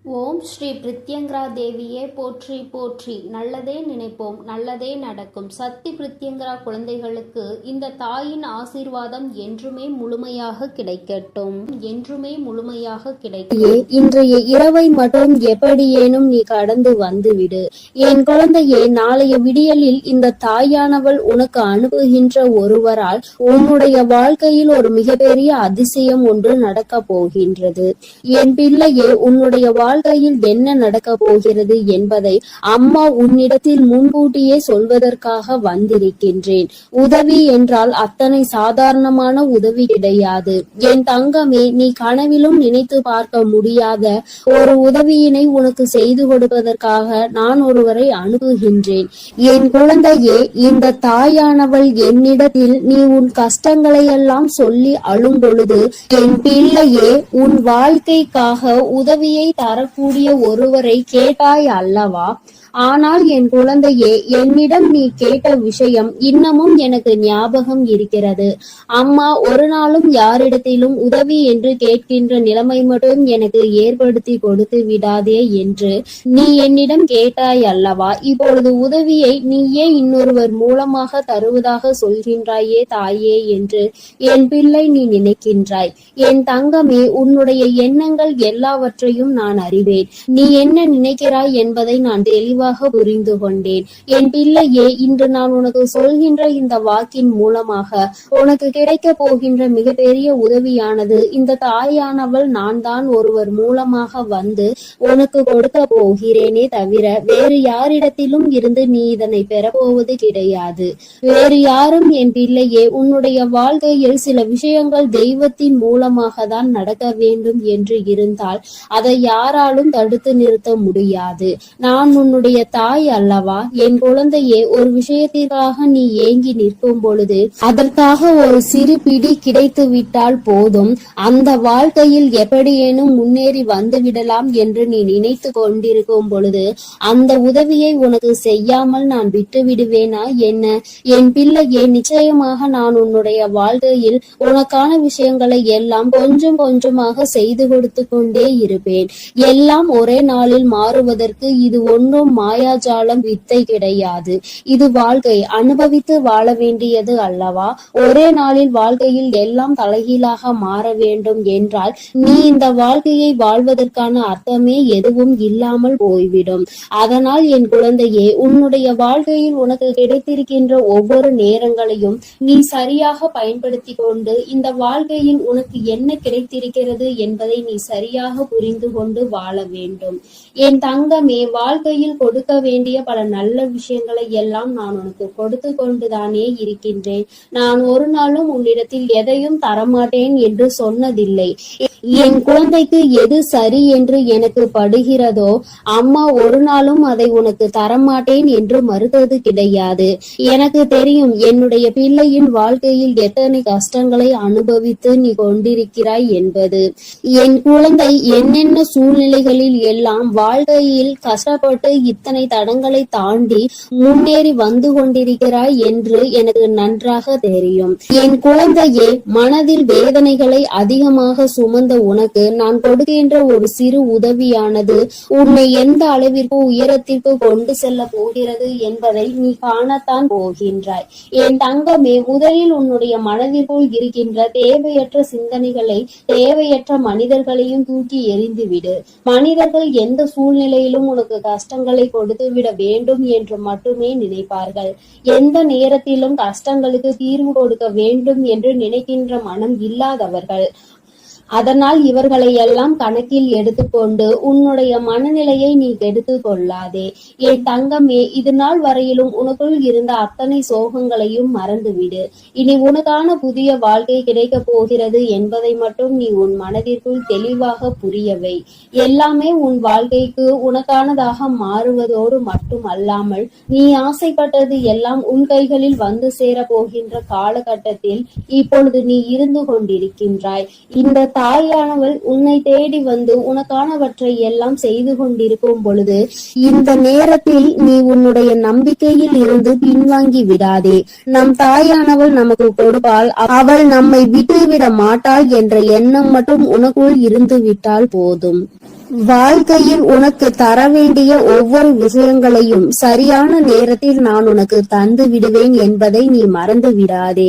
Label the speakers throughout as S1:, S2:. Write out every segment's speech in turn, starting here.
S1: ஓம் ஸ்ரீ பிரித்யங்கரா தேவியே போற்றி போற்றி. நல்லதே நினைப்போம், நல்லதே நடக்கும். சக்தி பிரித்யங்கரா குழந்தைகளுக்கு இந்த தாயின் ஆசீர்வாதம் என்றுமே முழுமையாக கிடைக்கட்டும், என்றுமே முழுமையாக கிடைக்கும்.
S2: இன்றைய இரவை மட்டும் எப்படியேனும் நீ கடந்து வந்துவிடு என் குழந்தையே. நாளைய விடியலில் இந்த தாயானவள் உனக்கு அனுப்புகின்ற ஒருவரால் உன்னுடைய வாழ்க்கையில் ஒரு மிகப்பெரிய அதிசயம் ஒன்று நடக்க போகின்றது. என் பிள்ளையே, உன்னுடைய வாழ்க்கையில் என்ன நடக்க போகிறது என்பதை அம்மா உன்னிடத்தில் முன்கூட்டியே சொல்வதற்காக வந்திருக்கின்றேன். உதவி என்றால் அத்தனை சாதாரணமான உதவி கிடையாது என் தங்கமே. நீ கனவிலும் நினைத்து பார்க்க முடியாத ஒரு உதவியினை உனக்கு செய்து கொடுப்பதற்காக நான் ஒருவரை அனுப்புகின்றேன். என் குழந்தையே, இந்த தாயானவள் என்னிடத்தில் நீ உன் கஷ்டங்களை எல்லாம் சொல்லி அழும் பொழுது, என் பிள்ளையே, உன் வாழ்க்கைக்காக உதவியை தரக்கூடிய ஒருவரை கேட்டாய் அல்லவா? ஆனால் என் குழந்தையே, என்னிடம் நீ கேட்ட விஷயம் இன்னமும் எனக்கு ஞாபகம் இருக்கிறது. அம்மா ஒரு நாளும் யாரிடத்திலும் உதவி என்று கேட்கின்ற நிலைமை மட்டும் எனக்கு ஏற்படுத்தி கொடுத்து விடாதே என்று நீ என்னிடம் கேட்டாய் அல்லவா? இப்பொழுது உதவியை நீயே இன்னொருவர் மூலமாக தருவதாக சொல்கின்றாயே தாயே என்று என் பிள்ளை நீ நினைக்கின்றாய். என் தங்கமே, உன்னுடைய எண்ணங்கள் எல்லாவற்றையும் நான் அறிவேன். நீ என்ன நினைக்கிறாய் என்பதை நான் தெளிவாக புரிந்து கொண்டேன். என் பிள்ளையே, இன்று நான் உனக்கு சொல்கின்ற இந்த வாக்கின் மூலமாக உனக்கு கிடைக்க போகின்ற மிகப்பெரிய உதவியானது இந்த தாயானவள் நான் தான் ஒருவர் மூலமாக வந்து உனக்கு கொடுக்க போகிறேனே தவிர வேறு யாரிடத்திலும் இருந்து நீ இதனை பெறப்போவது கிடையாது. வேறு யாரும் என் பிள்ளையே, உன்னுடைய வாழ்க்கையில் சில விஷயங்கள் தெய்வத்தின் மூலமாக தான் நடக்க வேண்டும் என்று இருந்தால் அதை யாராலும் தடுத்து நிறுத்த முடியாது. நான் உன்னுடைய தாய் அல்லவா? என் குழந்தையே, ஒரு விஷயத்திற்காக நீ ஏங்கி நிற்கும் பொழுது அதற்காக ஒரு சிறு பிடி கிடைத்து விட்டால் போதும், அந்த வாழ்க்கையில் எப்படியேனும் முன்னேறி வந்து விடலாம் என்று நீ நினைத்து கொண்டிருக்கும் பொழுது அந்த உதவியை உனக்கு செய்யாமல் நான் விட்டு விடுவேனா என்ன? என் பிள்ளையே, நிச்சயமாக நான் உன்னுடைய வாழ்க்கையில் உனக்கான விஷயங்களை எல்லாம் கொஞ்சம் கொஞ்சமாக செய்து கொடுத்து கொண்டே இருப்பேன். எல்லாம் ஒரே நாளில் மாறுவதற்கு இது ஒன்றும் மாயாஜாலம் வித்தை கிடையாது. இது வாழ்க்கை, அனுபவித்து வாழ வேண்டியது அல்லவா? ஒரே நாளில் வாழ்க்கையில் எல்லாம் தலைகீழாக மாற வேண்டும் என்றால் நீ இந்த வாழ்க்கையை வாழ்வதற்கான அர்த்தமே எதுவும் இல்லாமல் போய்விடும். அதனால் என் குழந்தையே, உன்னுடைய வாழ்க்கையில் உனக்கு கிடைத்திருக்கின்ற ஒவ்வொரு நேரங்களையும் நீ சரியாக பயன்படுத்தி கொண்டு இந்த வாழ்க்கையில் உனக்கு என்ன கிடைத்திருக்கிறது என்பதை நீ சரியாக புரிந்து கொண்டு வாழ வேண்டும். என் தங்கமே, வாழ்க்கையில் கொடுக்க வேண்டிய பல நல்ல விஷயங்களை எல்லாம் நான் உனக்கு கொடுத்து கொண்டுதானே இருக்கின்றேன். நான் ஒரு நாளும் உன்னிடத்தில் எதையும் தரமாட்டேன் என்று சொன்னதில்லை. என் குழந்தைக்கு எது சரி என்று எனக்கு படுகிறதோ அம்மா ஒரு நாளும் அதை உனக்கு தரமாட்டேன் என்று மறுத்தது கிடையாது. எனக்கு தெரியும் என்னுடைய பிள்ளையின் வாழ்க்கையில் எத்தனை கஷ்டங்களை அனுபவித்து நீ கொண்டிருக்கிறாய் என்பது. என் குழந்தை என்னென்ன சூழ்நிலைகளில் எல்லாம் வாழ்க்கையில் கஷ்டப்பட்டு இத்தனை தடங்களை தாண்டி முன்னேறி வந்து கொண்டிருக்கிறாய் என்று எனக்கு நன்றாக தெரியும். என் குழந்தையே, மனதில் வேதனைகளை அதிகமாக சுமந்த உனக்கு நான் கொடுக்கின்ற ஒரு சிறு உதவியானது உன்னை எந்த அளவிற்கு உயரத்திற்கு கொண்டு செல்ல போகிறது என்பதை நீ காணத்தான் போகின்றாய். என் தங்கமே, முதலில் உன்னுடைய மனதிற்குள் இருக்கின்ற தேவையற்ற சிந்தனைகளை, தேவையற்ற மனிதர்களையும் தூக்கி எறிந்துவிடு. மனிதர்கள் எந்த சூழ்நிலையிலும் உனக்கு கஷ்டங்களை கொடுத்து விட வேண்டும் என்று மட்டுமே நினைப்பார்கள். எந்த நேரத்திலும் கஷ்டங்களுக்கு தீர்வு கொடுக்க வேண்டும் என்று நினைக்கின்ற மனம் இல்லாதவர்கள். அதனால் இவர்களை எல்லாம் கணக்கில் எடுத்துக்கொண்டு உன்னுடைய மனநிலையை நீ கெடுத்து கொள்ளாதே. என் தங்கமே, இது நாள் வரையிலும் உனக்குள் இருந்த அத்தனை சோகங்களையும் மறந்துவிடு. இனி உனக்கான புதிய வாழ்க்கை கிடைக்க போகிறது என்பதை மட்டும் நீ உன் மனதிற்குள் தெளிவாக புரியவை. எல்லாமே உன் வாழ்க்கைக்கு உனக்கானதாக மாறுவதோடு மட்டும் அல்லாமல் நீ ஆசைப்பட்டது எல்லாம் உன் கைகளில் வந்து சேர போகின்ற காலகட்டத்தில் இப்பொழுது நீ இருந்து கொண்டிருக்கின்றாய். இந்த தாயானவள் உன்னை தேடி வந்து உனக்கானவற்றை எல்லாம் செய்து கொண்டிருக்கும் பொழுது இந்த நேரத்தில் நீ உன்னுடைய நம்பிக்கையில் இருந்து பின்வாங்கி விடாதே. நம் தாயானவள் நமக்கு கொடுப்பாள், அவள் நம்மை விட்டுவிட மாட்டாள் என்ற எண்ணம் மட்டும் உனக்குள் இருந்து விட்டால் போதும். வாழ்க்கையில் உனக்கு தர வேண்டிய ஒவ்வொரு விஷயங்களையும் சரியான நேரத்தில் நான் உனக்கு தந்து விடுவேன் என்பதை நீ மறந்து விடாதே.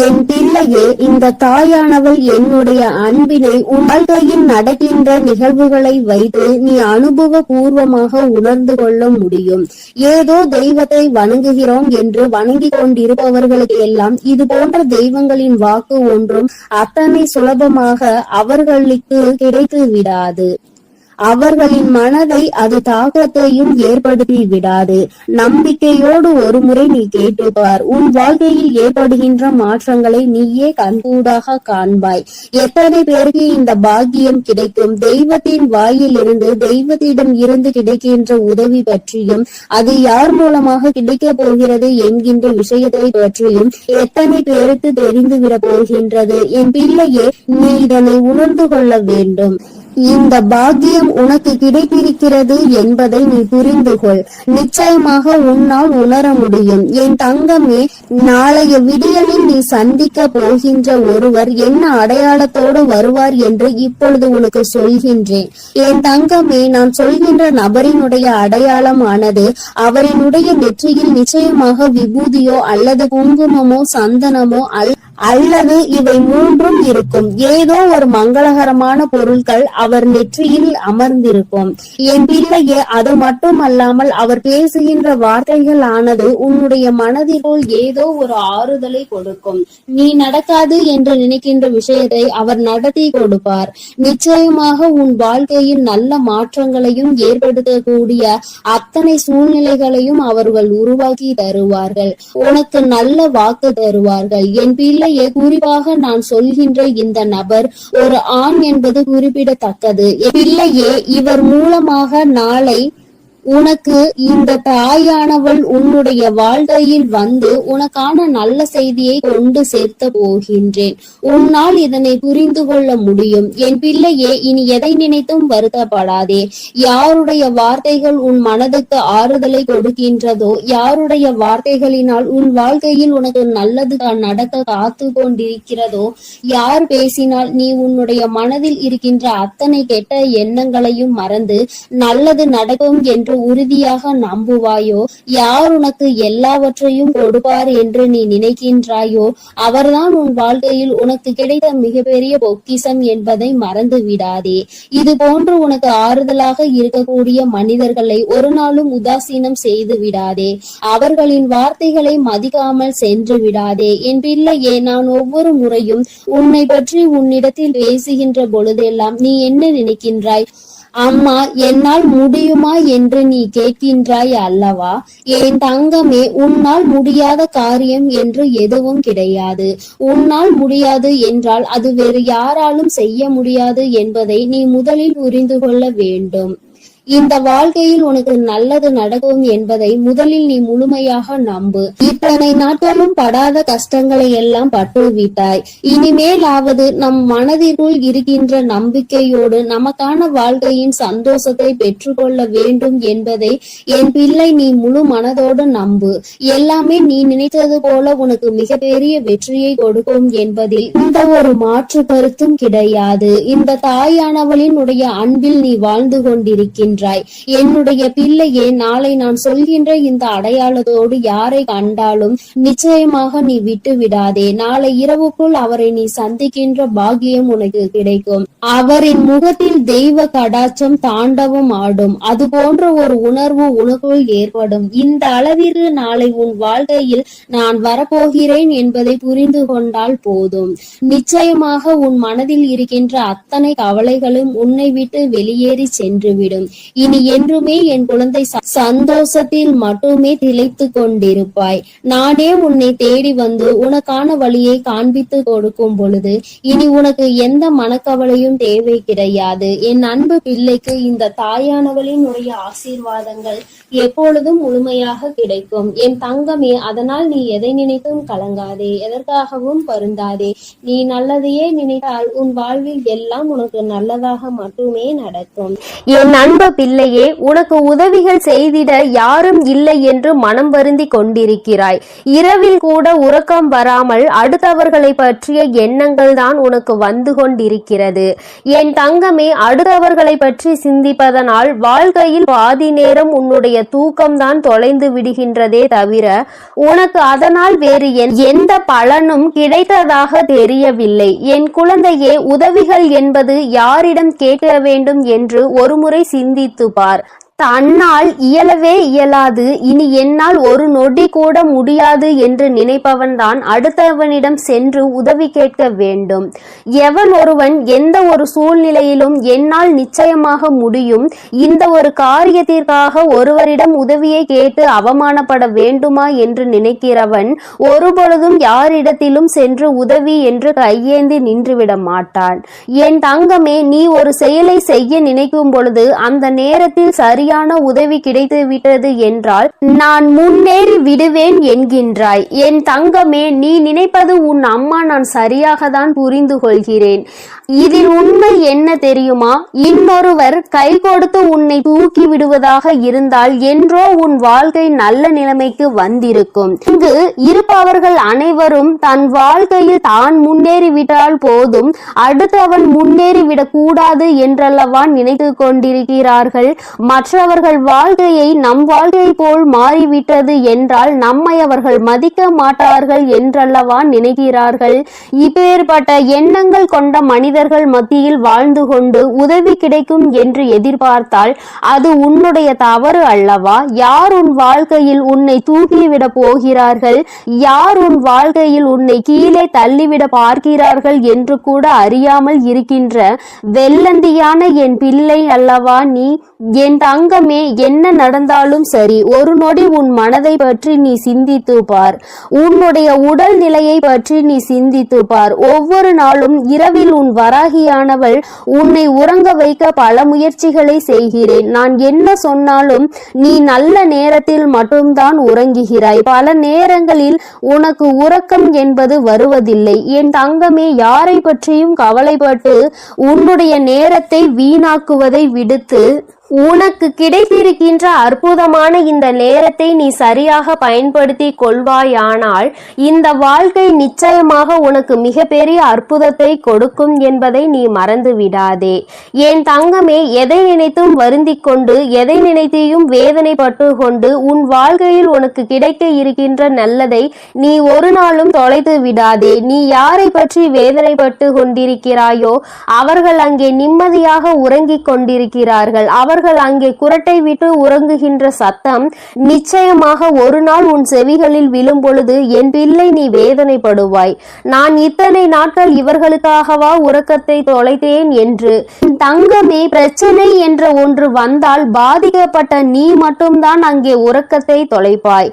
S2: என் பிள்ளையே, இந்த தாயானவள் என்னுடைய அன்பினை உன் வாழ்க்கையில் நடக்கின்ற நிகழ்வுகளை வைத்து நீ அனுபவ பூர்வமாக உணர்ந்து கொள்ள முடியும். ஏதோ தெய்வத்தை வணங்குகிறோம் என்று வணங்கி கொண்டிருப்பவர்களுக்கு எல்லாம் இது போன்ற தெய்வங்களின் வாக்கு ஒன்றும் அத்தனை சுலபமாக அவர்களுக்கு கிடைத்து விடாது. அவர்களின் மனதை அது தாக்கத்தையும் ஏற்படுத்தி விடாது. நம்பிக்கையோடு ஒரு முறை நீ கேட்டுப்பார். உன் வாழ்க்கையில் ஏற்படுகின்ற மாற்றங்களை நீயே கண்கூடாக காண்பாய். எத்தனை பேருக்கு இந்த பாக்கியம் கிடைக்கும்? தெய்வத்தின் வாயிலிருந்து, தெய்வத்திடம் இருந்து கிடைக்கின்ற உதவி பற்றியும், அது யார் மூலமாக கிடைக்க போகிறது என்கின்ற விஷயத்தை பற்றியும் எத்தனை பேருக்கு தெரிந்துவிட போகின்றது? என் பிள்ளையே, நீ இதனை உணர்ந்து கொள்ள வேண்டும். இந்த பாக்கியம் உனக்கு கிடைத்திருக்கிறது என்பதை நீ புரிந்து கொள். நிச்சயமாக உன்னால் உணர முடியும். என் தங்கமே, நாளைய விடியலில் நீ சந்திக்க போகின்ற ஒருவர் என்ன அடையாளத்தோடு வருவார் என்று இப்பொழுது உனக்கு சொல்கின்றேன். என் தங்கமே, நான் சொல்கின்ற நபரினுடைய அடையாளமானது அவரினுடைய நெற்றியில் நிச்சயமாக விபூதியோ அல்லது குங்குமமோ சந்தனமோ அல்லது இவை மூன்றும் இருக்கும். ஏதோ ஒரு மங்களகரமான பொருட்கள் அவர் நெற்றியில் அமர்ந்திருக்கும். என் பிள்ளையே, அது மட்டுமல்லாமல் அவர் பேசுகின்ற வார்த்தைகள் ஆனது உன்னுடைய மனதிற்குள் ஏதோ ஒரு ஆறுதலை கொடுக்கும். நீ நடக்காது என்று நினைக்கின்ற விஷயத்தை அவர் நடத்தி கொடுப்பார். நிச்சயமாக உன் வாழ்க்கையில் நல்ல மாற்றங்களையும் ஏற்படுத்தக்கூடிய அத்தனை சூழ்நிலைகளையும் அவர்கள் உருவாக்கி தருவார்கள். உனக்கு நல்ல வாக்கு தருவார்கள். என் பிள்ளை, குறிப்பாக நான் சொல்கின்ற இந்த நபர் ஒரு ஆண் என்பது குறிப்பிடத்தக்கது. பிள்ளையே, இவர் மூலமாக நாளை உனக்கு இந்த தாயானவள் உன்னுடைய வாழ்க்கையில் வந்து உனக்கான நல்ல செய்தியை கொண்டு சேர்த்த போகின்றேன். உன்னால் இதனை புரிந்து கொள்ள முடியும். என் பிள்ளையே, இனி எதை நினைத்தும் வருத்தப்படாதே. யாருடைய வார்த்தைகள் உன் மனதுக்கு ஆறுதலை கொடுக்கின்றதோ, யாருடைய வார்த்தைகளினால் உன் வாழ்க்கையில் உனக்கு நல்லது நடக்க காத்து கொண்டிருக்கிறதோ, யார் பேசினால் நீ உன்னுடைய மனதில் இருக்கின்ற அத்தனை கெட்ட எண்ணங்களையும் மறந்து நல்லது நடக்கும் என்று உறுதியாக நம்புவாயோ, யார் உனக்கு எல்லாவற்றையும் கொடுப்பார் என்று நீ நினைக்கின்றாயோ, அவர்தான் உன் வாழ்க்கையில் உனக்கு கிடைத்த மிகப்பெரிய பொக்கிஷம் என்பதை மறந்து விடாதே. இது போன்று உனக்கு ஆறுதலாக இருக்கக்கூடிய மனிதர்களை ஒரு நாளும் உதாசீனம் செய்து விடாதே. அவர்களின் வார்த்தைகளை மதிக்காமல் சென்று விடாதே. என் பிள்ளையே, நான் ஒவ்வொரு முறையும் உன்னை பற்றி உன்னிடத்தில் பேசுகின்ற பொழுதெல்லாம் நீ என்ன நினைக்கின்றாய்? அம்மா, என்னால் முடியுமா என்று நீ கேட்கின்றாய் அல்லவா? என் தங்கமே, உன்னால் முடியாத காரியம் என்று எதுவும் கிடையாது. உன்னால் முடியாது என்றால் அது வேறு யாராலும் செய்ய முடியாது என்பதை நீ முதலில் புரிந்து கொள்ள வேண்டும். இந்த வாழ்க்கையில் உனக்கு நல்லது நடக்கும் என்பதை முதலில் நீ முழுமையாக நம்பு. இத்தனை நாட்களும் படாத கஷ்டங்களை எல்லாம் பட்டுவிட்டாய். இனிமேலாவது நம் மனதிற்குள் இருக்கின்ற நம்பிக்கையோடு நமக்கான வாழ்க்கையின் சந்தோஷத்தை பெற்றுக்கொள்ள வேண்டும் என்பதை என் பிள்ளை நீ முழு மனதோடு நம்பு. எல்லாமே நீ நினைத்தது போல உனக்கு மிகப்பெரிய வெற்றியை கொடுக்கும் என்பதில் இந்த ஒரு மாற்று கருத்தும் கிடையாது. இந்த தாயானவளின் உடைய அன்பில் நீ வாழ்ந்து கொண்டிருக்கின்ற என்னுடைய பிள்ளையே, நாளை நான் சொல்கின்ற இந்த அடையாளத்தோடு யாரை கண்டாலும் நிச்சயமாக நீ விட்டு விடாதே. நாளை இரவுக்குள் அவரை நீ சந்திக்கின்ற பாக்கியம் உனக்கு கிடைக்கும். அவரின் முகத்தில் தெய்வ கடாட்சம் தாண்டவம் ஆடும். அது போன்ற ஒரு உணர்வு உனக்குள் ஏற்படும். இந்த அளவிற்கு நாளை உன் வாழ்க்கையில் நான் வரப்போகிறேன் என்பதை புரிந்து கொண்டால் போதும். நிச்சயமாக உன் மனதில் இருக்கின்ற அத்தனை கவலைகளும் உன்னை விட்டு வெளியேறி சென்றுவிடும். இனி என்றுமே என் குழந்தை சந்தோஷத்தில் மட்டுமே திளைத்து கொண்டிருப்பாய். நானே உன்னை தேடி வந்து உனக்கான வழியை காண்பித்து கொடுக்கும் பொழுது இனி உனக்கு எந்த மனக்கவலையும் தேவை கிடையாது. என் அன்பு பிள்ளைக்கு இந்த தாயானவளின் உடைய ஆசீர்வாதங்கள் எப்பொழுதும் முழுமையாக கிடைக்கும். என் தங்கமே, அதனால் நீ எதை நினைத்தும் கலங்காதே, எதற்காகவும் வருந்தாதே. நீ நல்லதையே நினைத்தால் உன் வாழ்வில் எல்லாம் உனக்கு நல்லதாக மட்டுமே நடக்கும்.
S3: என் அன்பு பிள்ளையே, உனக்கு உதவிகள் செய்திட யாரும் இல்லை என்று மனம் வருந்தி கொண்டிருக்கிறாய். இரவில் கூட உறக்கம் வராமல் அடுத்தவர்களை பற்றிய எண்ணங்கள் தான் உனக்கு வந்து கொண்டிருக்கிறது. என் தங்கமே, அடுத்தவர்களை பற்றி சிந்திப்பதனால் வாழ்க்கையில் பாதி நேரம் உன்னுடைய தூக்கம்தான் தொலைந்து விடுகின்றதே தவிர உனக்கு அதனால் வேறு எந்த பலனும் கிடைத்ததாக தெரியவில்லை. என் குழந்தையே, உதவிகள் என்பது யாரிடம் கேட்க வேண்டும் என்று ஒருமுறை சிந்தித்து பார். தன்னால் இயலவே இயலாது, இனி என்னால் ஒரு நொடி கூட முடியாது என்று நினைப்பவன் தான் அடுத்தவனிடம் சென்று உதவி கேட்க வேண்டும். எவன் ஒருவன் எந்த ஒரு சூழ்நிலையிலும் என்னால் நிச்சயமாக முடியும், இந்த ஒரு காரியத்திற்காக ஒருவரிடம் உதவியை கேட்டு அவமானப்பட வேண்டுமா என்று நினைக்கிறவன் ஒருபொழுதும் யாரிடத்திலும் சென்று உதவி என்று கையேந்தி நின்றுவிட மாட்டான். என் தங்கமே, நீ ஒரு செயலை செய்ய நினைக்கும் பொழுது அந்த நேரத்தில் சரியான உதவி கிடைத்து விட்டது என்றால் நான் முன்னேறி விடுவேன் என்கின்றாய். என் தங்கமே, நீ நினைப்பது உன் அம்மா நான் சரியாக தான் புரிந்து கொள்கிறேன். இதில் உண்மை என்ன தெரியுமா? இன்னொருவர் கை கொடுத்து உன்னை தூக்கி விடுவதாக இருந்தால் என்றோ உன் வாழ்க்கை நல்ல நிலைமைக்கு வந்திருக்கும். இங்கு இருப்பவர்கள் அனைவரும் தன் வாழ்க்கையில் தான் முன்னேறிவிட்டால் போதும், அடுத்தவன் முன்னேறிவிடக் கூடாது என்றல்லவா நினைத்து கொண்டிருக்கிறார்கள். மற்றவர்கள் வாழ்க்கையை நம் வாழ்க்கை போல் மாறிவிட்டது என்றால் நம்மை அவர்கள் மதிக்க மாட்டார்கள் என்றல்லவா நினைக்கிறார்கள். இப்பேற்பட்ட எண்ணங்கள் கொண்ட மனிதர்கள் மத்தியில் வாழ்ந்து கொண்டு உதவி கிடைக்கும் என்று எதிர்பார்த்தால் அது உன்னுடைய தவறு அல்லவா? யார் உன் வாழ்க்கையில் உன்னை தூக்கிவிட போகிறார்கள், யார் உன் வாழ்க்கையில் உன்னை கீழே தள்ளிவிட பார்க்கிறார்கள் என்று கூட அறியாமல் இருக்கின்ற வெள்ளந்தியான என் பிள்ளை அல்லவா நீ? என் தங்கமே, என்ன நடந்தாலும் சரி, ஒரு நொடி உன் மனதை பற்றி நீ சிந்தித்து பார். உன்னுடைய உடல் நிலையை பற்றி நீ சிந்தித்து பார். ஒவ்வொரு நாளும் இரவில் உன் வராகியானவள் உன்னை உறங்க வைக்க பல முயற்சிகளை செய்கிறேன். நான் என்ன சொன்னாலும் நீ நல்ல நேரத்தில் மட்டும்தான் உறங்குகிறாய். பல நேரங்களில் உனக்கு உறக்கம் என்பது வருவதில்லை. என் தங்கமே, யாரை பற்றியும் கவலைப்பட்டு உன்னுடைய நேரத்தை வீணாக்குவதை விடுத்து உனக்கு கிடைத்திருக்கின்ற அற்புதமான இந்த நேரத்தை நீ சரியாக பயன்படுத்தி கொள்வாயானால் இந்த வாழ்க்கை நிச்சயமாக உனக்கு மிகப்பெரிய அற்புதத்தை கொடுக்கும் என்பதை நீ மறந்து விடாதே. என் தங்கமே, எதை நினைத்தும் வருந்திக் கொண்டு எதை நினைத்தையும் வேதனைப்பட்டு கொண்டு உன் வாழ்க்கையில் உனக்கு கிடைக்க இருக்கின்ற நல்லதை நீ ஒரு நாளும் தொலைத்து விடாதே. நீ யாரை பற்றி வேதனைப்பட்டு கொண்டிருக்கிறாயோ அவர்கள் அங்கே நிம்மதியாக உறங்கிக் கொண்டிருக்கிறார்கள். அவர்கள் அங்கே குரட்டை விட்டு உறங்குகின்ற சத்தம் நிச்சயமாக ஒரு நாள் உன் செவிகளில் விழும் பொழுது என் பிள்ளை நீ வேதனைப்படுவாய். நான் இத்தனை நாட்கள் இவர்களுக்காகவா உறக்கத்தை தொலைத்தேன் என்று. தங்கமே, பிரச்சனை என்ற ஒன்று வந்தால் பாதிக்கப்பட்ட நீ மட்டும்தான் அங்கே உறக்கத்தை தொலைப்பாய்.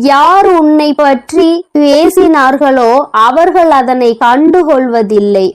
S3: யார் உன்னை பற்றி பேசினார்களோ அவர்கள் அதனை கண்டுகொள்வதில்லை.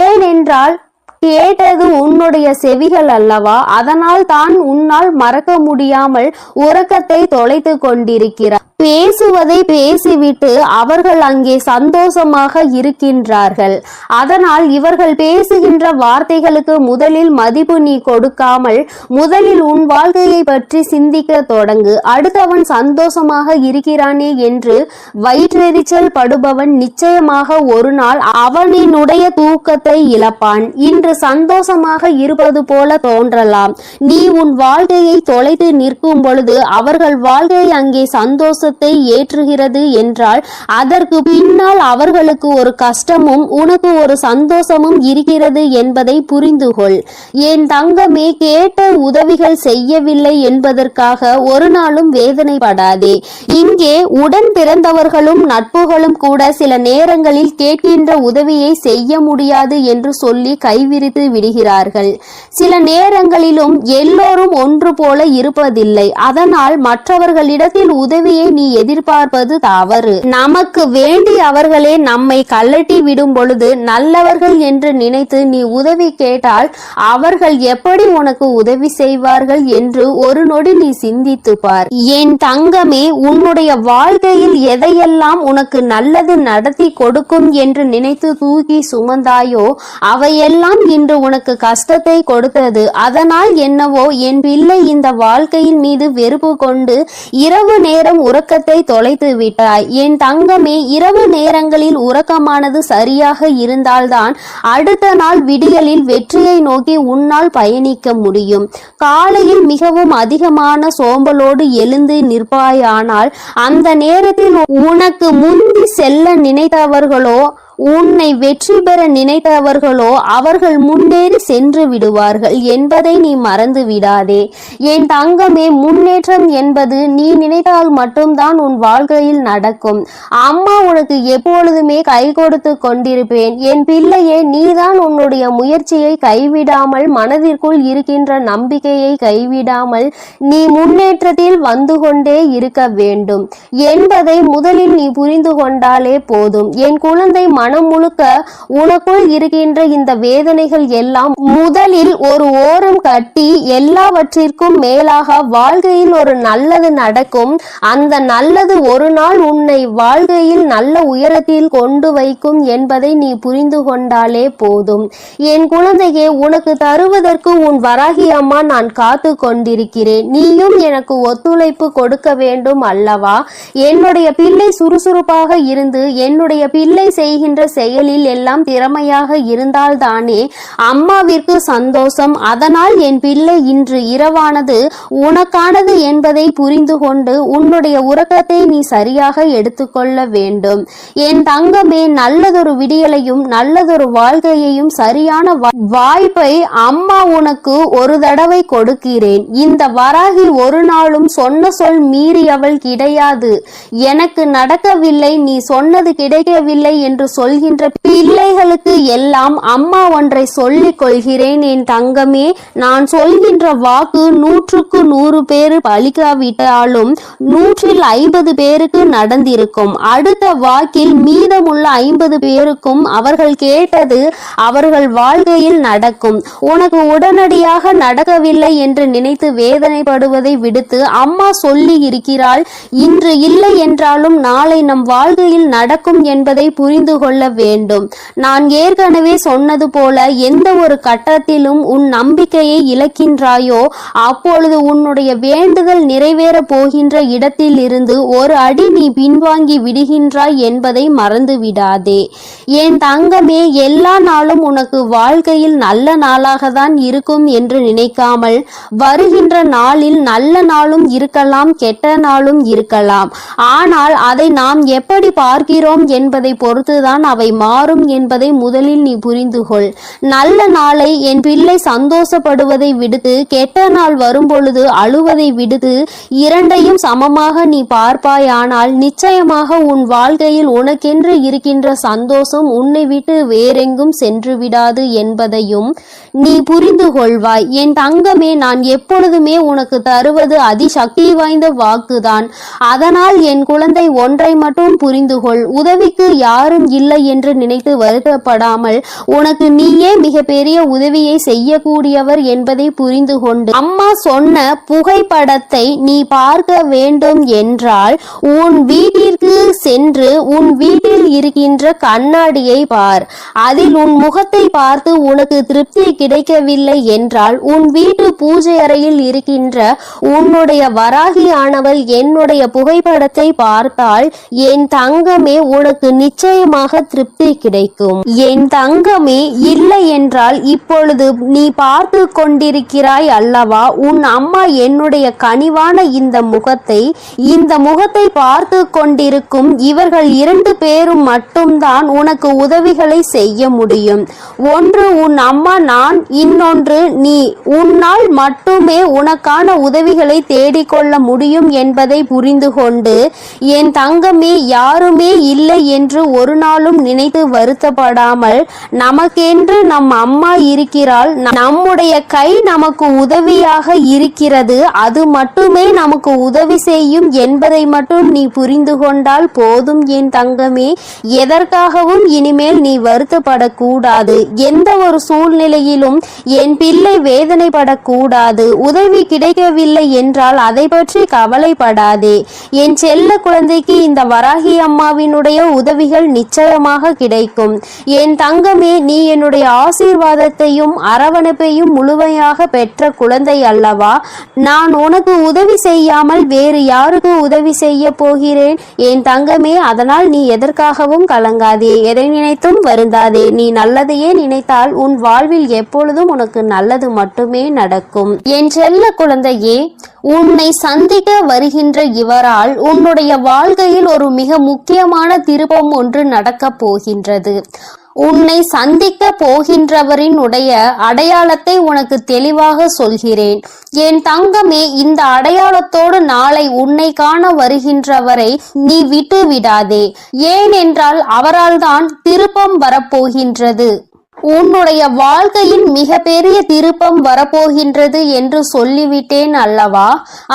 S3: ஏனென்றால் கேட்டது உன்னுடைய செவிகள் அல்லவா? அதனால் தான் உன்னால் மறக்க முடியாமல் உறக்கத்தை தொலைத்து கொண்டிருக்கிறார். பேசுவதை பேசிவிட்டு அவர்கள் அங்கே சந்தோஷமாக இருக்கின்றார்கள். அதனால் இவர்கள் பேசுகின்ற வார்த்தைகளுக்கு முதலில் மதிப்பு நீ கொடுக்காமல் முதலில் உன் வாழ்க்கையை பற்றி சிந்திக்க தொடங்கு. அடுத்தவன் சந்தோஷமாக இருக்கிறானே என்று வயிற்றெரிச்சல் படுபவன் நிச்சயமாக ஒரு நாள் அவனினுடைய தூக்கத்தை இழப்பான். இன்று சந்தோஷமாக இருப்பது போல தோன்றலாம். நீ உன் வாழ்க்கையை தொலைத்து நிற்கும் பொழுது அவர்கள் வாழ்க்கை அங்கே சந்தோஷ ஏற்றுகிறது என்றால் அதற்கு பின்னால் அவர்களுக்கு ஒரு கஷ்டமும் உனக்கு ஒரு சந்தோஷமும் இருக்கிறது என்பதை புரிந்து கொள். என் தங்கமே, கேட்ட உதவிகள் செய்யவில்லை என்பதற்காக ஒரு நாளும் வேதனைப்படாதே. இங்கே உடன் பிறந்தவர்களும் நட்புகளும் கூட சில நேரங்களில் கேட்கின்ற உதவியை செய்ய முடியாது என்று சொல்லி கைவிரித்து விடுகிறார்கள். சில நேரங்களிலும் எல்லோரும் ஒன்று போல இருப்பதில்லை. அதனால் மற்றவர்களிடத்தில் உதவியை நீ எதிர்பார்ப்பது தவறு. நமக்கு வேண்டி அவர்களே நம்மை கழட்டி விடும் பொழுது நல்லவர்கள் என்று நினைத்து நீ உதவி கேட்டால் அவர்கள் எப்படி உனக்கு உதவி செய்வார்கள் என்று ஒரு நொடி நீ சிந்தித்து பார். என் தங்கமே, உன்னுடைய வாழ்க்கையில் எதையெல்லாம் உனக்கு நல்லது நடத்தி கொடுக்கும் என்று நினைத்து தூக்கி சுமந்தாயோ அவையெல்லாம் இன்று உனக்கு கஷ்டத்தை கொடுத்தது. அதனால் என்னவோ என் பிள்ளை இந்த வாழ்க்கையின் மீது வெறுப்பு கொண்டு இரவு நேரம் உறக்கத்தை தொலைத்து விட்டாய். என் தங்கமே, இரவு நேரங்களில் உறக்கமானது சரியாக இருந்தால்தான் அடுத்த நாள் விடியலில் வெற்றியை நோக்கி உன்னால் பயணிக்க முடியும். காலையில் மிகவும் அதிகமான சோம்பலோடு எழுந்து நிற்பாயானால் அந்த நேரத்தில் உனக்கு முந்தி செல்ல நினைத்தவர்களோ உன்னை வெற்றி பெற நினைத்தவர்களோ அவர்கள் முன்னேறி சென்று விடுவார்கள் என்பதை நீ மறந்து விடாதே. என் தங்கமே, முன்னேற்றம் என்பது நீ நினைத்தால் மட்டும்தான் உன் வாழ்க்கையில் நடக்கும். அம்மா உனக்கு எப்பொழுதுமே கை கொடுத்து கொண்டிருப்பேன். என் பிள்ளையே, நீதான் உன்னுடைய முயற்சியை கைவிடாமல், மனதிற்குள் இருக்கின்ற நம்பிக்கையை கைவிடாமல் நீ முன்னேற்றத்தில் வந்து கொண்டே இருக்க வேண்டும் என்பதை முதலில் நீ புரிந்து கொண்டாலே போதும். என் குழந்தை, மனம் முழுக்க உனக்குள் இருக்கின்ற இந்த வேதனைகள் எல்லாம் முதலில் ஒரு ஓரம் கட்டி எல்லாவற்றிற்கும் மேலாக வாழ்க்கையில் ஒரு நல்லது நடக்கும். அந்த நல்லது ஒரு நாள் உன்னை வாழ்க்கையில் நல்ல உயரத்தில் கொண்டு வைக்கும் என்பதை நீ புரிந்து கொண்டாலே போதும். என் குழந்தையே, உனக்கு தருவதற்கு உன் வராகி அம்மா நான் காத்து கொண்டிருக்கிறேன். நீயும் எனக்கு ஒத்துழைப்பு கொடுக்க வேண்டும் அல்லவா? என்னுடைய பிள்ளை சுறுசுறுப்பாக இருந்து என்னுடைய பிள்ளை செய்கின்ற செயலில் எல்லாம் திறமையாக இருந்தால்தானே அம்மாவிற்கு சந்தோஷம். அதனால் என் பிள்ளை இன்று இரவானது உனக்கானது என்பதை புரிந்து கொண்டு உன்னுடைய உறக்கத்தை நீ சரியாக எடுத்துக்கொள்ள வேண்டும். என் தங்கமே, நல்லதொரு விடியலையும் நல்லதொரு வாழ்க்கையையும் சரியான வாய்ப்பை அம்மா உனக்கு ஒரு தடவை கொடுக்கிறேன். இந்த வராகி ஒரு நாளும் சொன்ன சொல் மீறியவள் கிடையாது. எனக்கு நடக்கவில்லை, நீ சொன்னது கிடைக்கவில்லை என்று சொல்கின்ற பிள்ளைகளுக்கு எல்லாம் அம்மா ஒன்றை சொல்லிக் கொள்கிறேன். என் தங்கமே, நான் சொல்கின்ற வாக்கு 100க்கு 100 பேர் பலிக்காவிட்டாலும் 150 பேருக்கு நடந்திருக்கும். அடுத்த வாக்கில் மீதமுள்ள 50 பேருக்கும் அவர்கள் கேட்டது அவர்கள் வாழ்க்கையில் நடக்கும். உனக்கு உடனடியாக நடக்கவில்லை என்று நினைத்து வேதனைப்படுவதை விடுத்து அம்மா சொல்லி இருக்கிறாள், இன்று இல்லை என்றாலும் நாளை நம் வாழ்க்கையில் நடக்கும் என்பதை புரிந்து கொள்ள வேண்டும். நான் ஏற்கனவே சொன்னது போல எந்த ஒரு கட்டத்திலும் உன் நம்பிக்கையை இழக்கின்றாயோ அப்பொழுது உன்னுடைய வேண்டுதல் நிறைவேற போகின்ற இடத்தில் இருந்து ஒரு அடி நீ பின்வாங்கி விடுகின்றாய் என்பதை மறந்து விடாதே. என் தங்கமே, எல்லா நாளும் உனக்கு வாழ்க்கையில் நல்ல நாளாக தான் இருக்கும் என்று நினைக்காமல் வருகின்ற நாளில் நல்ல நாளும் இருக்கலாம், கெட்ட நாளும் இருக்கலாம். ஆனால் அதை நாம் எப்படி பார்க்கிறோம் என்பதை பொறுத்துதான் அவை மாறும் என்பதை முதலில் நீ புரிந்து கொள். நல்ல நாளை என் பிள்ளை சந்தோஷப்படுவதை விடுத்து கெட்ட நாள் வரும் பொழுது அழுவதை விடுத்து இரண்டையும் சமமாக நீ பார்ப்பாயானால் நிச்சயமாக உன் வாழ்க்கையில் உனக்கென்று இருக்கின்ற சந்தோஷம் உன்னை விட்டு வேறெங்கும் சென்று விடாது என்பதையும் நீ புரிந்து கொள்வாய். என் தங்கமே, நான் எப்பொழுதுமே உனக்கு தருவது அதிசக்தி வாய்ந்த வாக்குதான். அதனால் என் குழந்தை, ஒன்றை மட்டும் புரிந்து கொள். உதவிக்கு யாரும் இல்லை என்று நினைத்து வருத்தப்படாமல் உனக்கு நீயே மிகப்பெரிய உதவியை செய்யக்கூடியவர் என்பதை புரிந்து கொண்டு அம்மா சொன்ன புகைப்படத்தை நீ பார்க்க வேண்டும் என்றால் உன் வீட்டிற்கு சென்று உன் வீட்டில் இருக்கின்ற கண்ணாடியை பார். அதில் உன் முகத்தை பார்த்து உனக்கு திருப்தி கிடைக்கவில்லை என்றால் உன் வீட்டு பூஜை அறையில் இருக்கின்ற உன்னுடைய வராகியானவள் என்னுடைய புகைப்படத்தை பார்த்தால் என் தங்கமே உனக்கு நிச்சயமாக திருப்தி கிடைக்கும். என் தங்கமே, இல்லை என்றால் இப்பொழுது நீ பார்த்து கொண்டிருக்கிறாய் அல்லவா, உன் அம்மா என்னுடைய கனிவான இந்த முகத்தை பார்த்து கொண்டிருக்கும் இவர்கள் 2 பேரும் மட்டும்தான் உனக்கு உதவிகளை செய்ய முடியும். ஒன்று உன் அம்மா நான், இன்னொன்று நீ. உன்னால் மட்டுமே உனக்கான உதவிகளை தேடிக்கொள்ள முடியும் என்பதை புரிந்து கொண்டு என் தங்கமே, யாருமே இல்லை என்று ஒரு நாளும் நாளும் நினைத்து வருத்தப்படாமல், நமக்கென்று நம் அம்மா இருக்கிறாள், நம்முடைய கை நமக்கு உதவியாக இருக்கிறது, அது மட்டுமே நமக்கு உதவி செய்யும் என்பதை மட்டும் நீ புரிந்து கொண்டால் போதும் என் தங்கமே. எதற்காகவும் இனிமேல் நீ வருத்தப்படக்கூடாது. எந்த ஒரு சூழ்நிலையிலும் என் பிள்ளை வேதனைப்படக்கூடாது. உதவி கிடைக்கவில்லை என்றால் அதை பற்றி கவலைப்படாதே. என் செல்ல குழந்தைக்கு இந்த வராகி அம்மாவினுடைய உதவிகள் நிச்சயமாக கிடைக்கும். என் தங்கமே, நீ என்னுடைய ஆசீர்வாதத்தையும் அரவணைப்பையும் முழுமையாக பெற்ற குழந்தை அல்லவா? நான் உனக்கு உதவி செய்யாமல் வேறு யாருக்கு உதவி செய்ய போகிறேன் என் தங்கமே? அதனால் நீ எதற்காகவும் கலங்காதே, எதை நினைத்தும் வருந்தாதே. நீ நல்லதையே நினைத்தால் உன் வாழ்வில் எப்பொழுதும் உனக்கு நல்லது மட்டுமே நடக்கும். என் செல்ல குழந்தையே, உன்னை சந்திக்க வருகின்ற இவரால் உன்னுடைய வாழ்க்கையில் ஒரு மிக முக்கியமான திருப்பம் ஒன்று நடக்கப் போகின்றது. உன்னை சந்திக்க போகின்றவரினுடைய அடையாளத்தை உனக்கு தெளிவாக சொல்கிறேன் என் தங்கமே. இந்த அடையாளத்தோடு நாளை உன்னை காண வருகின்றவரை நீ விட்டு விடாதே. ஏனென்றால் அவரால் தான் திருப்பம் வரப்போகின்றது. உன்னுடைய வாழ்க்கையின் மிக பெரிய திருப்பம் வரப்போகின்றது என்று சொல்லிவிட்டேன் அல்லவா?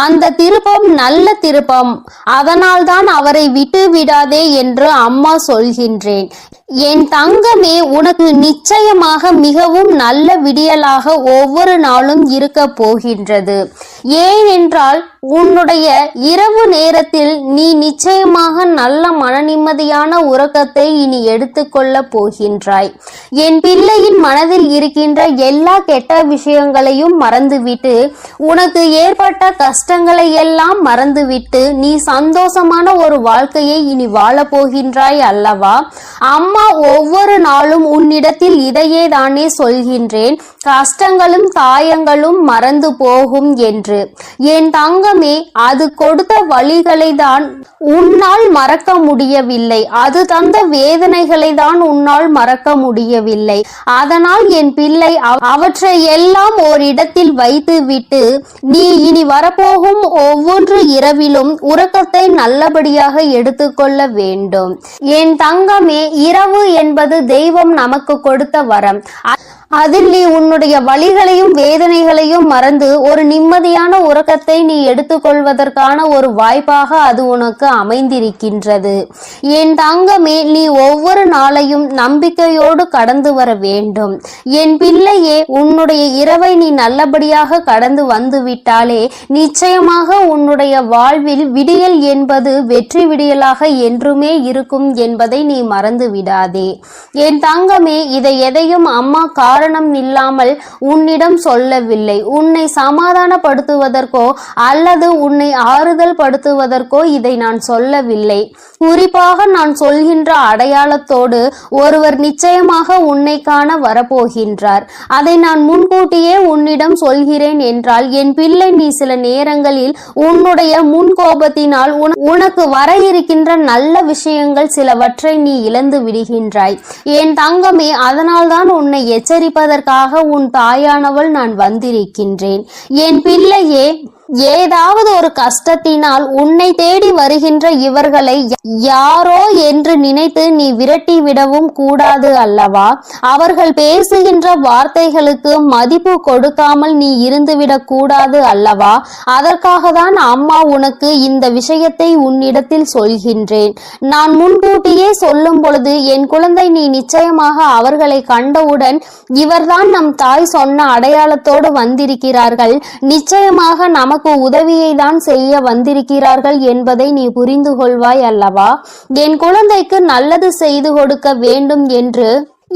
S3: அந்த திருப்பம் நல்ல திருப்பம். அதனால்தான் அவரை விட்டு விடாதே என்று அம்மா சொல்கின்றேன். என் தங்கமே, உனக்கு நிச்சயமாக மிகவும் நல்ல விடியலாக ஒவ்வொரு நாளும் இருக்க போகின்றது. ஏனென்றால் உன்னுடைய இரவு நேரத்தில் நீ நிச்சயமாக நல்ல மன நிம்மதியான உறக்கத்தை இனி எடுத்துக்கொள்ள போகின்றாய். என் பிள்ளையின் மனதில் இருக்கின்ற எல்லா கெட்ட விஷயங்களையும் மறந்துவிட்டு, உனக்கு ஏற்பட்ட கஷ்டங்களை எல்லாம் மறந்துவிட்டு நீ சந்தோஷமான ஒரு வாழ்க்கையை இனி வாழ போகின்றாய் அல்லவா? அம்மா ஒவ்வொரு நாளும் உன்னிடத்தில் இதையே தானே சொல்கின்றேன், கஷ்டங்களும் காயங்களும் மறந்து போகும் என்று. என் தங்கமே, அது கொடுத்த வழிகளை தான் உன்னால் மறக்க முடியவில்லை. அது தந்த வேதனைகளை தான் உன்னால் மறக்க முடியவில்லை. அதனால் என் பிள்ளை அவற்றை எல்லாம் ஓரிடத்தில் வைத்து விட்டு நீ இனி வரப்போகும் ஒவ்வொரு இரவிலும் உறக்கத்தை நல்லபடியாக எடுத்துக்கொள்ள வேண்டும். என் தங்கமே, இரவு என்பது தெய்வம் நமக்கு கொடுத்த வரம். அதில் நீ உன்னுடைய வலிகளையும் வேதனைகளையும் மறந்து ஒரு நிம்மதியான உறக்கத்தை நீ எடுத்துக்கொள்வதற்கான ஒரு வாய்ப்பாக அது உனக்கு அமைந்திருக்கின்றது. என் தங்கமே, நீ ஒவ்வொரு நாளையும் நம்பிக்கையோடு கடந்து வர வேண்டும். என் பிள்ளையே, உன்னுடைய இரவை நீ நல்லபடியாக கடந்து வந்து விட்டாலே நிச்சயமாக உன்னுடைய வாழ்வில் விடியல் என்பது வெற்றி விடியலாக என்றுமே இருக்கும் என்பதை நீ மறந்து விடாதே. என் தங்கமே, இதை எதையும் அம்மா காரணம் இல்லாமல் உன்னிடம் சொல்லவில்லை. உன்னை சமாதானப்படுத்துவதற்கோ அல்லது உன்னை ஆறுதல் படுத்துவதற்கோ இதை நான் சொல்லவில்லை. குறிப்பாக நான் சொல்கின்ற அடையாளத்தோடு ஒருவர் நிச்சயமாக உன்னை காண வரப்போகின்றார். அதை நான் முன்கூட்டியே உன்னிடம் சொல்கிறேன் என்றால் என் பிள்ளை, நீ சில நேரங்களில் உன்னுடைய முன்கோபத்தினால் உனக்கு வர இருக்கின்ற நல்ல விஷயங்கள் சிலவற்றை நீ இழந்து விடுகின்றாய். என் தங்கமே, அதனால்தான் உன்னை எச்சரிப்பதற்காக உன் தாயானவள் நான் வந்திருக்கின்றேன். என் பிள்ளையே, ஏதாவது ஒரு கஷ்டத்தினால் உன்னை தேடி வருகின்ற இவர்களை யாரோ என்று நினைத்து நீ விரட்டி விடவும் கூடாது அல்லவா? அவர்கள் பேசுகின்ற வார்த்தைகளுக்கு மதிப்பு கொடுக்காமல் நீ இருந்துவிடக் கூடாது அல்லவா? அதற்காக தான் அம்மா உனக்கு இந்த விஷயத்தை உன்னிடத்தில் சொல்கின்றேன். நான் முன்கூட்டியே சொல்லும் பொழுது என் குழந்தை, நீ நிச்சயமாக அவர்களை கண்டவுடன் இவர்தான் நம் தாய் சொன்ன அடையாளத்தோடு வந்திருக்கிறார்கள், நிச்சயமாக நமக்கு உதவியை தான் செய்ய வந்திருக்கிறார்கள் என்பதை நீ புரிந்து கொள்வாய் அல்லவா? என் குழந்தைக்கு நல்லது செய்து கொடுக்க வேண்டும் என்று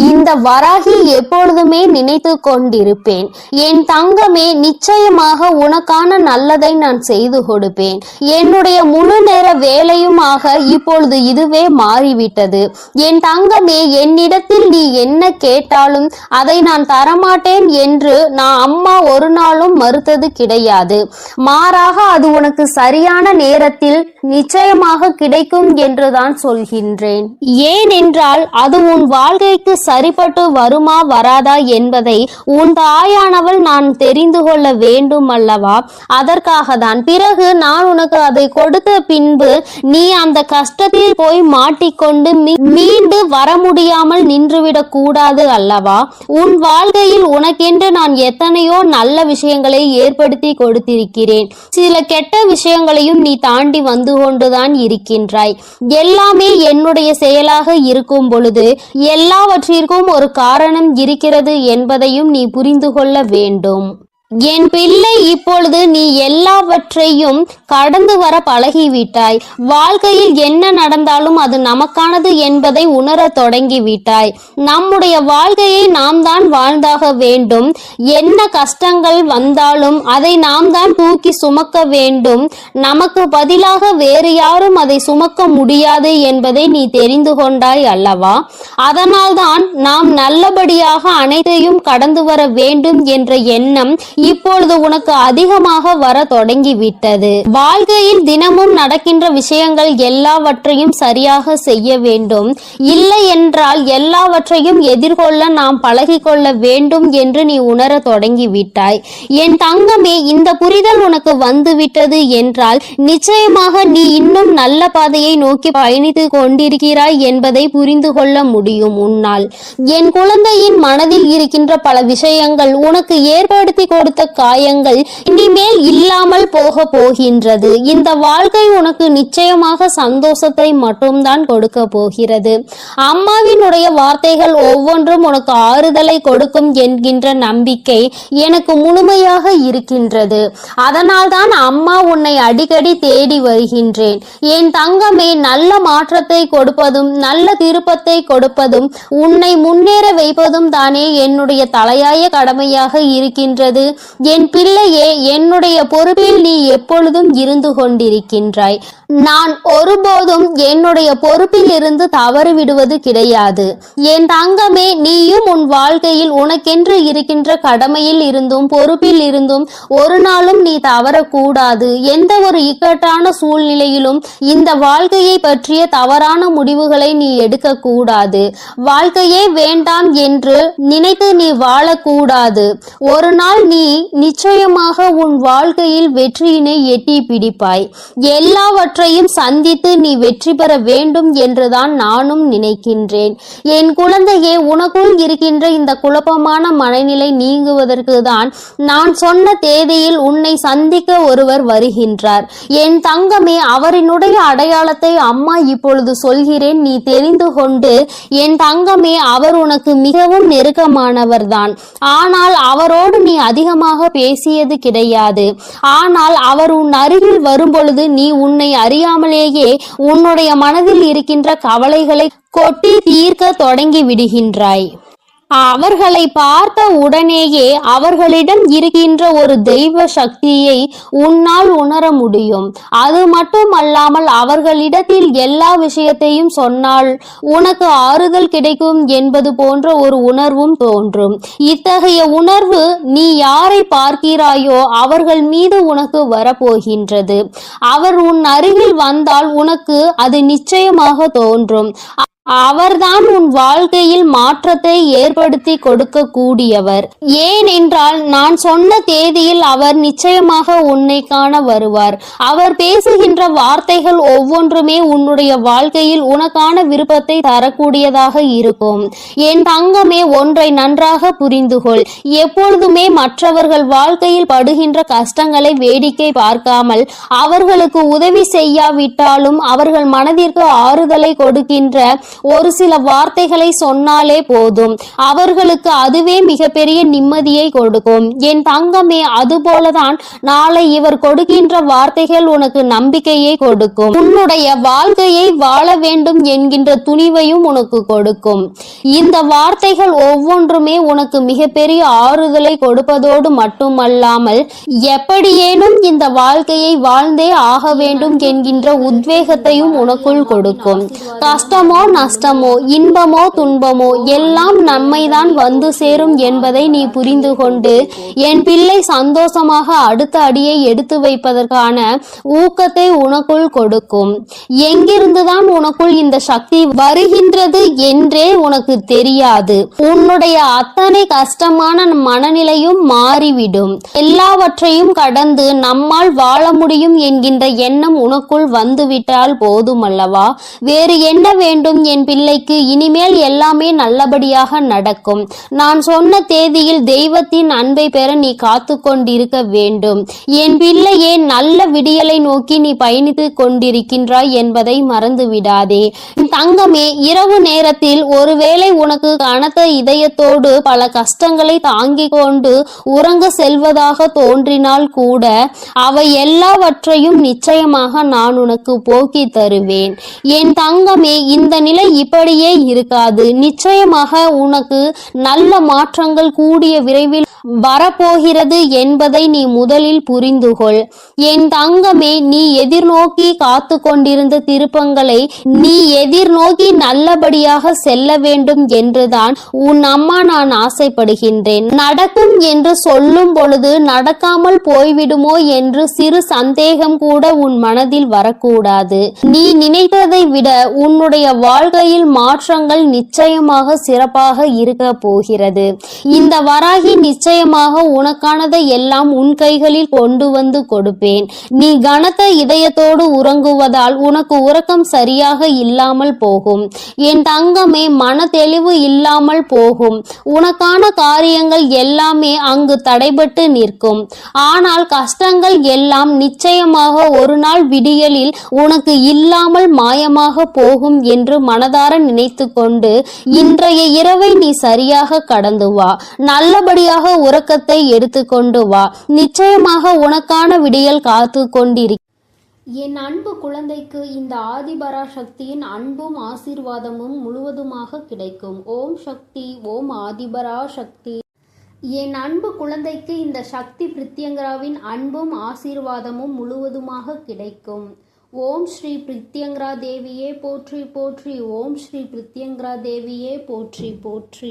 S3: இந்த வராகி எப்பொழுதுமே நினைத்து கொண்டிருப்பேன். என் தங்கமே, நிச்சயமாக உனக்கான நல்லதை நான் செய்து கொடுப்பேன். என்னுடைய முழு நேர வேலையுமாக இப்பொழுது இதுவே மாறிவிட்டது. என் தங்கமே, என்னிடத்தில் நீ என்ன கேட்டாலும் அதை நான் தரமாட்டேன் என்று நான் அம்மா ஒரு நாளும் மறுத்தது கிடையாது. மாறாக அது உனக்கு சரியான நேரத்தில் நிச்சயமாக கிடைக்கும் என்றுதான் சொல்கின்றேன். ஏனென்றால் அது உன் வாழ்க்கைக்கு சரிப்பட்டு வருமா வராதா என்பதை உன் தாயானவள் நான் தெரிந்து கொள்ள வேண்டும் அல்லவா? அதற்காக தான். பிறகு நான் உனக்கு அதை கொடுத்த பின்பு நீ அந்த கஷ்டத்தில் போய் மாட்டிக்கொண்டு மீண்டு வர முடியாமல் நின்றுவிடக் கூடாது அல்லவா? உன் வாழ்க்கையில் உனக்கென்று நான் எத்தனையோ நல்ல விஷயங்களை ஏற்படுத்தி கொடுத்திருக்கிறேன். சில கெட்ட விஷயங்களையும் நீ தாண்டி வந்து கொண்டுதான் இருக்கின்றாய். எல்லாமே என்னுடைய செயலாக இருக்கும் பொழுது எல்லாவற்றிற்கும் ஒரு காரணம் இருக்கிறது என்பதையும் நீ புரிந்து கொள்ள வேண்டும். என் பிள்ளை, இப்பொழுது நீ எல்லாவற்றையும் கடந்து வர பழகிவிட்டாய். வாழ்க்கையில் என்ன நடந்தாலும் அது நமக்கானது என்பதை உணர தொடங்கிவிட்டாய். நம்முடைய வாழ்க்கையை நாம் தான் வாழ்ந்தாக வேண்டும். என்ன கஷ்டங்கள் வந்தாலும் அதை நாம் தான் தூக்கி சுமக்க வேண்டும். நமக்கு பதிலாக வேறு யாரும் அதை சுமக்க முடியாது என்பதை நீ தெரிந்து கொண்டாய் அல்லவா? அதனால்தான் நாம் நல்லபடியாக அனைத்தையும் கடந்து வர வேண்டும் என்ற எண்ணம் இப்பொழுது உனக்கு அதிகமாக வர தொடங்கிவிட்டது. வாழ்க்கையில் தினமும் நடக்கின்ற விஷயங்கள் எல்லாவற்றையும் சரியாக செய்ய வேண்டும். இல்லை என்றால் எல்லாவற்றையும் எதிர்கொள்ள நாம் பழகிக்கொள்ள வேண்டும் என்று நீ உணர தொடங்கிவிட்டாய். என் தங்கமே, இந்த புரிதல் உனக்கு வந்துவிட்டது என்றால் நிச்சயமாக நீ இன்னும் நல்ல பாதையை நோக்கி பயணித்து கொண்டிருக்கிறாய் என்பதை புரிந்து கொள்ள முடியும் உன்னால். என் குழந்தையின் மனதில் இருக்கின்ற பல விஷயங்கள் உனக்கு ஏற்படுத்தி கொடுத்த காயங்கள் இனிமேல் இல்லாமல் போக போகின்றது. இந்த வாழ்க்கை உனக்கு நிச்சயமாக சந்தோஷத்தை மட்டும்தான் கொடுக்க போகிறது. அம்மாவினுடைய வார்த்தைகள் ஒவ்வொன்றும் உனக்கு ஆறுதலை கொடுக்கும் என்கின்ற நம்பிக்கை எனக்கு முழுமையாக இருக்கின்றது. அதனால்தான் அம்மா உன்னை அடிக்கடி தேடி வருகின்றேன். என் தங்கமே, நல்ல மாற்றத்தை கொடுப்பதும் நல்ல திருப்பத்தை கொடுப்பதும் உன்னை முன்னேற வைப்பதும் தானே என்னுடைய தலையாய கடமையாக இருக்கின்றது. என் பிள்ளையே, என்னுடைய பொறுப்பில் நீ எப்பொழுதும் இருந்து கொண்டிருக்கின்றாய். நான் ஒருபோதும் என்னுடைய பொறுப்பில் இருந்து தவறு விடுவது கிடையாது. என் தங்கமே, நீயும் உன் வாழ்க்கையில் உனக்கென்று இருக்கின்ற கடமையில் இருந்தும் பொறுப்பில் இருந்தும் ஒரு நாளும் நீ தவறக்கூடாது. எந்த ஒரு இக்கட்டான சூழ்நிலையிலும் இந்த வாழ்க்கையை பற்றிய தவறான முடிவுகளை நீ எடுக்க கூடாது. வாழ்க்கையே வேண்டாம் என்று நினைத்து நீ வாழக்கூடாது. ஒரு நாள் நீ நிச்சயமாக உன் வாழ்க்கையில் வெற்றியினை எட்டி பிடிப்பாய். எல்லாவற்றையும் சந்தித்து நீ வெற்றி பெற வேண்டும் என்றுதான் நானும் நினைக்கின்றேன். என் குழந்தையே, உனக்குள் இருக்கின்ற இந்த குழப்பமான மனநிலை நீங்குவதற்கு தான் நான் சொன்ன தேதியில் உன்னை சந்திக்க ஒருவர் வருகின்றார். என் தங்கமே, அவரினுடைய அடையாளத்தை அம்மா இப்பொழுது சொல்கிறேன், நீ தெரிந்து கொண்டு. என் தங்கமே, அவர் உனக்கு மிகவும் நெருக்கமானவர் தான். ஆனால் அவரோடு நீ அதிகமாக பேசியது கிடையாது. ஆனால் அவர் உன் அருகில் வரும்பொழுது நீ உன்னை அறியாமலேயே உன்னுடைய மனதில் இருக்கின்ற கவலைகளை கொட்டி தீர்க்க தொடங்கி விடுகின்றாய். அவர்களை பார்த்த உடனேயே அவர்களிடம் இருக்கின்ற ஒரு தெய்வ சக்தியை உன்னால் உணர முடியும். அது மட்டுமல்லாமல் அவர்களிடத்தில் எல்லா விஷயத்தையும் சொன்னால் உனக்கு ஆறுதல் கிடைக்கும் என்பது போன்ற ஒரு உணர்வும் தோன்றும். இத்தகைய உணர்வு நீ யாரை பார்க்கிறாயோ அவர்கள் மீது உனக்கு வரப்போகின்றது. அவர் உன் அருகில் வந்தால் உனக்கு அது நிச்சயமாக தோன்றும். அவர்தான் உன் வாழ்க்கையில் மாற்றத்தை ஏற்படுத்தி கொடுக்க கூடியவர். ஏனென்றால் நான் சொன்ன தேதியில் அவர் நிச்சயமாக உன்னை காண வருவார். அவர் பேசுகின்ற வார்த்தைகள் ஒவ்வொன்றுமே உன்னுடைய வாழ்க்கையில் உனக்கான விருப்பத்தை தரக்கூடியதாக இருக்கும். என் தங்கமே, ஒன்றை நன்றாக புரிந்துகொள். எப்பொழுதுமே மற்றவர்கள் வாழ்க்கையில் படுகின்ற கஷ்டங்களை வேடிக்கை பார்க்காமல் அவர்களுக்கு உதவி செய்யாவிட்டாலும் அவர்கள் மனதிற்கு ஆறுதலை கொடுக்கின்ற ஒரு சில வார்த்தைகளை சொன்னாலே போதும். அவர்களுக்கு அதுவே மிகப்பெரிய நிம்மதியை கொடுக்கும். என் தங்கமே, அதுபோலதான் நாளை இவர் கொடுக்கின்ற வார்த்தைகள் உனக்கு நம்பிக்கையை கொடுக்கும். உன்னுடைய வாழ்க்கையை வாழ வேண்டும் என்கின்ற துணிவையும் உனக்கு கொடுக்கும். இந்த வார்த்தைகள் ஒவ்வொன்றுமே உனக்கு மிகப்பெரிய ஆறுதலை கொடுப்பதோடு மட்டுமல்லாமல் எப்படியேனும் இந்த வாழ்க்கையை வாழ்ந்தே ஆக வேண்டும் என்கின்ற உத்வேகத்தையும் உனக்குள் கொடுக்கும். கஷ்டமோ
S2: நஷ்டமோ இன்பமோ துன்பமோ எல்லாம் நன்மைதான் வந்து சேரும் என்பதை நீ புரிந்து கொண்டு என் பிள்ளை சந்தோஷமாக அடுத்த அடியை எடுத்து வைப்பதற்கான ஊக்கத்தை உனக்குள் கொடுக்கும். எங்கிருந்துதான் உனக்குள் இந்த சக்தி வருகின்றது என்றே உனக்கு தெரியாது. உன்னுடைய அத்தனை கஷ்டமான மனநிலையும் மாறிவிடும். எல்லாவற்றையும் கடந்து நம்மால் வாழ முடியும் என்கின்ற எண்ணம் உனக்குள் வந்துவிட்டால் போதுமல்லவா? வேறு என்ன வேண்டும் என் பிள்ளைக்கு? இனிமேல் எல்லாமே நல்லபடியாக நடக்கும். நான் சொன்ன தேதியில் தெய்வத்தின் அன்பை பெற நீ காத்து கொண்டிருக்க வேண்டும். என் பிள்ளையே, நல்ல விடியலை நோக்கி நீ பயணித்துக் கொண்டிருக்கின்றாய் என்பதை மறந்து விடாதே. தங்கமே, இரவு நேரத்தில் ஒருவேளை உனக்கு கனத்த இதயத்தோடு பல கஷ்டங்களை தாங்கிக் கொண்டு உறங்க செல்வதாக தோன்றினால் கூட அவை எல்லாவற்றையும் நிச்சயமாக நான் உனக்கு போக்கி தருவேன். என் தங்கமே, இந்த நிலை இப்படியே இருக்காது. நிச்சயமாக உனக்கு நல்ல மாற்றங்கள் கூடிய விரைவில் வரப்போகிறது என்பதை நீ முதலில் புரிந்துகொள். என் தங்கமே, நீ எதிர்நோக்கி காத்து கொண்டிருந்த திருப்பங்களை நீ எதிர்நோக்கி நல்லபடியாக செல்ல வேண்டும் என்றுதான் உன் அம்மா நான் ஆசைப்படுகின்றேன். நடக்கும் என்று சொல்லும் பொழுது நடக்காமல் போய்விடுமோ என்று சிறு சந்தேகம் கூட உன் மனதில் வரக்கூடாது. நீ நினைத்ததை விட உன்னுடைய வாழ்க்கையில் மாற்றங்கள் நிச்சயமாக சிறப்பாக இருக்க போகிறது. இந்த வராகி நிச்சயமாக உனக்கானதை எல்லாம் உன் கைகளில் கொண்டு வந்து கொடுப்பேன். நீ கனத்த இதயத்தோடு உறங்குவதால் உனக்கு உறக்கம் சரியாக இல்லாமல் போகும். என் தங்கமே, மன தெளிவு இல்லாமல் போகும். உனக்கான காரியங்கள் எல்லாமே அங்கு தடைபட்டு நிற்கும். ஆனால் கஷ்டங்கள் எல்லாம் நிச்சயமாக ஒரு நாள் விடியலில் உனக்கு இல்லாமல் மாயமாக போகும் என்று மனதார நினைத்து கொண்டு இன்றைய இரவை நீ சரியாக கடந்து வா. நல்லபடியாக உறக்கத்தை எடுத்துக்கொண்டு வா. நிச்சயமாக உனக்கான விடியல் காத்து கொண்டிரு.
S1: என் அன்பு குழந்தைக்கு இந்த ஆதிபராசக்தியின் அன்பும் ஆசீர்வாதமும் முழுவதுமாக கிடைக்கும். ஓம் சக்தி, ஓம் ஆதிபராசக்தி. என் அன்பு குழந்தைக்கு இந்த சக்தி பிரித்யங்கராவின் அன்பும் ஆசீர்வாதமும் முழுவதுமாக கிடைக்கும். ஓம் ஸ்ரீ பிரித்யங்கரா தேவியே போற்றி போற்றி. ஓம் ஸ்ரீ பிரித்யங்கரா தேவியே போற்றி போற்றி.